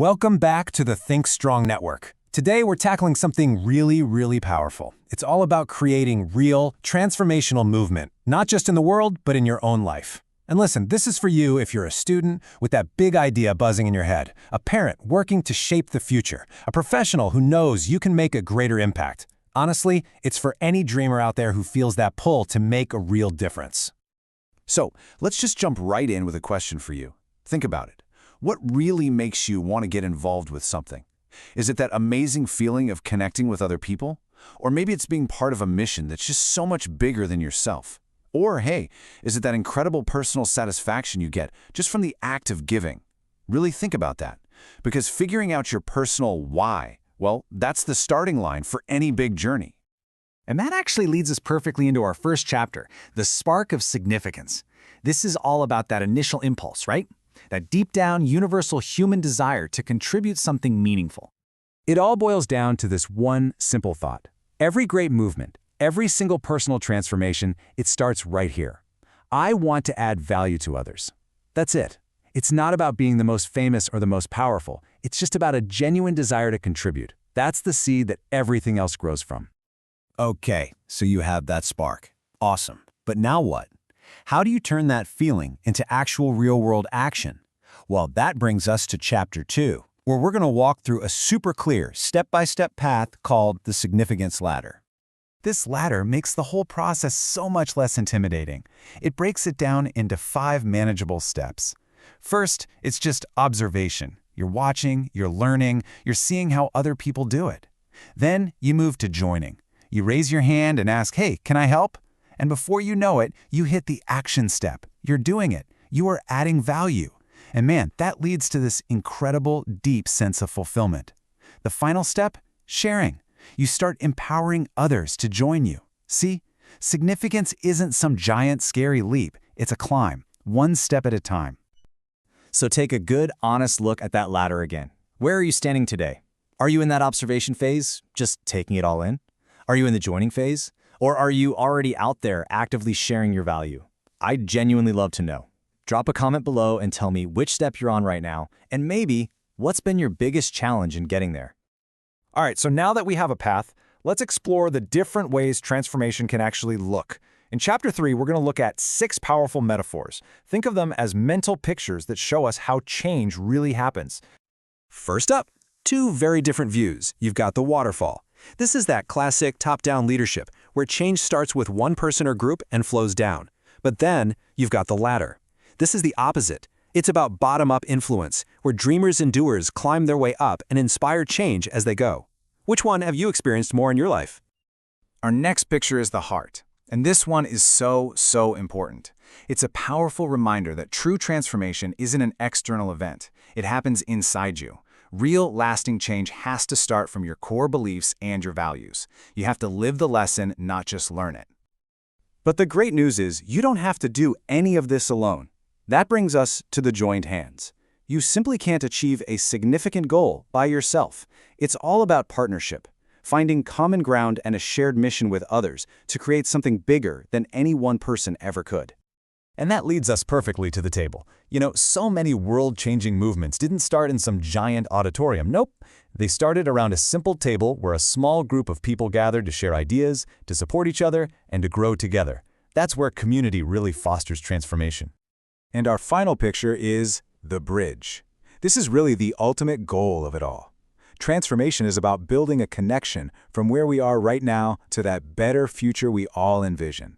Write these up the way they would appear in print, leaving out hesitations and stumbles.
Welcome back to the Think Strong Network. Today we're tackling something really powerful. It's all about creating real, transformational movement, not just in the world, but in your own life. And listen, this is for you if you're a student with that big idea buzzing in your head, a parent working to shape the future, a professional who knows you can make a greater impact. Honestly, it's for any dreamer out there who feels that pull to make a real difference. So, let's just jump right in with a question for you. Think about it. What really makes you want to get involved with something? Is it that amazing feeling of connecting with other people? Or maybe it's being part of a mission that's just so much bigger than yourself. Or, hey, is it that incredible personal satisfaction you get just from the act of giving? Really think about that. Because figuring out your personal why, well, that's the starting line for any big journey. And that actually leads us perfectly into our first chapter, the spark of significance. This is all about that initial impulse, right? That deep down, universal human desire to contribute something meaningful. It all boils down to this one simple thought. Every great movement, every single personal transformation, it starts right here. I want to add value to others. That's it. It's not about being the most famous or the most powerful. It's just about a genuine desire to contribute. That's the seed that everything else grows from. Okay, so you have that spark. Awesome. But now what? How do you turn that feeling into actual real-world action? Well, that brings us to Chapter 2, where we're going to walk through a super clear, step-by-step path called the Significance Ladder. This ladder makes the whole process so much less intimidating. It breaks it down into 5 manageable steps. First, it's just observation. You're watching, you're learning, you're seeing how other people do it. Then you move to joining. You raise your hand and ask, hey, can I help? And before you know it, you hit the action step. You're doing it. You are adding value. And man, that leads to this incredible, deep sense of fulfillment. The final step? Sharing. You start empowering others to join you. See? Significance isn't some giant, scary leap. It's a climb, one step at a time. So take a good, honest look at that ladder again. Where are you standing today? Are you in that observation phase, just taking it all in? Are you in the joining phase? Or are you already out there actively sharing your value? I'd genuinely love to know. Drop a comment below and tell me which step you're on right now, and maybe what's been your biggest challenge in getting there. All right, so now that we have a path, let's explore the different ways transformation can actually look. In Chapter 3, we're going to look at 6 powerful metaphors. Think of them as mental pictures that show us how change really happens. First up, 2 very different views. You've got the waterfall. This is that classic top-down leadership, where change starts with one person or group and flows down. But then, you've got the ladder. This is the opposite. It's about bottom-up influence, where dreamers and doers climb their way up and inspire change as they go. Which one have you experienced more in your life? Our next picture is the heart. And this one is so important. It's a powerful reminder that true transformation isn't an external event. It happens inside you. Real, lasting change has to start from your core beliefs and your values. You have to live the lesson, not just learn it. But the great news is you don't have to do any of this alone. That brings us to the joined hands. You simply can't achieve a significant goal by yourself. It's all about partnership, finding common ground and a shared mission with others to create something bigger than any one person ever could. And that leads us perfectly to the table. You know, so many world-changing movements didn't start in some giant auditorium. Nope. They started around a simple table where a small group of people gathered to share ideas, to support each other, and to grow together. That's where community really fosters transformation. And our final picture is the bridge. This is really the ultimate goal of it all. Transformation is about building a connection from where we are right now to that better future we all envision.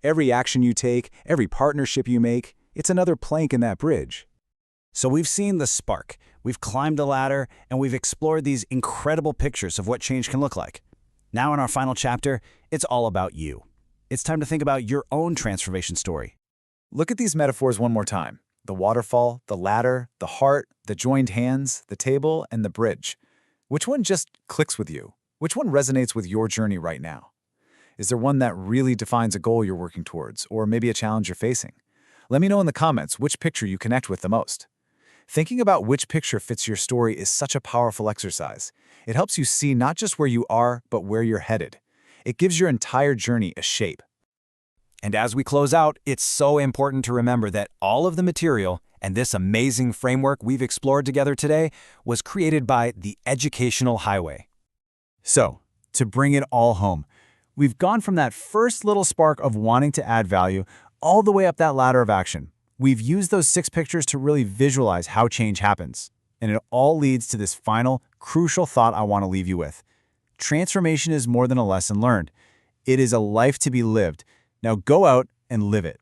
Every action you take, every partnership you make, it's another plank in that bridge. So we've seen the spark, we've climbed the ladder, and we've explored these incredible pictures of what change can look like. Now in our final chapter, it's all about you. It's time to think about your own transformation story. Look at these metaphors one more time. The waterfall, the ladder, the heart, the joined hands, the table, and the bridge. Which one just clicks with you? Which one resonates with your journey right now? Is there one that really defines a goal you're working towards, or maybe a challenge you're facing? Let me know in the comments which picture you connect with the most. Thinking about which picture fits your story is such a powerful exercise. It helps you see not just where you are, but where you're headed. It gives your entire journey a shape. And as we close out, it's so important to remember that all of the material, And this amazing framework we've explored together today was created by the Educational Highway. So, to bring it all home, we've gone from that first little spark of wanting to add value all the way up that ladder of action. We've used those 6 pictures to really visualize how change happens. And it all leads to this final, crucial thought I want to leave you with. Transformation is more than a lesson learned. It is a life to be lived. Now go out and live it.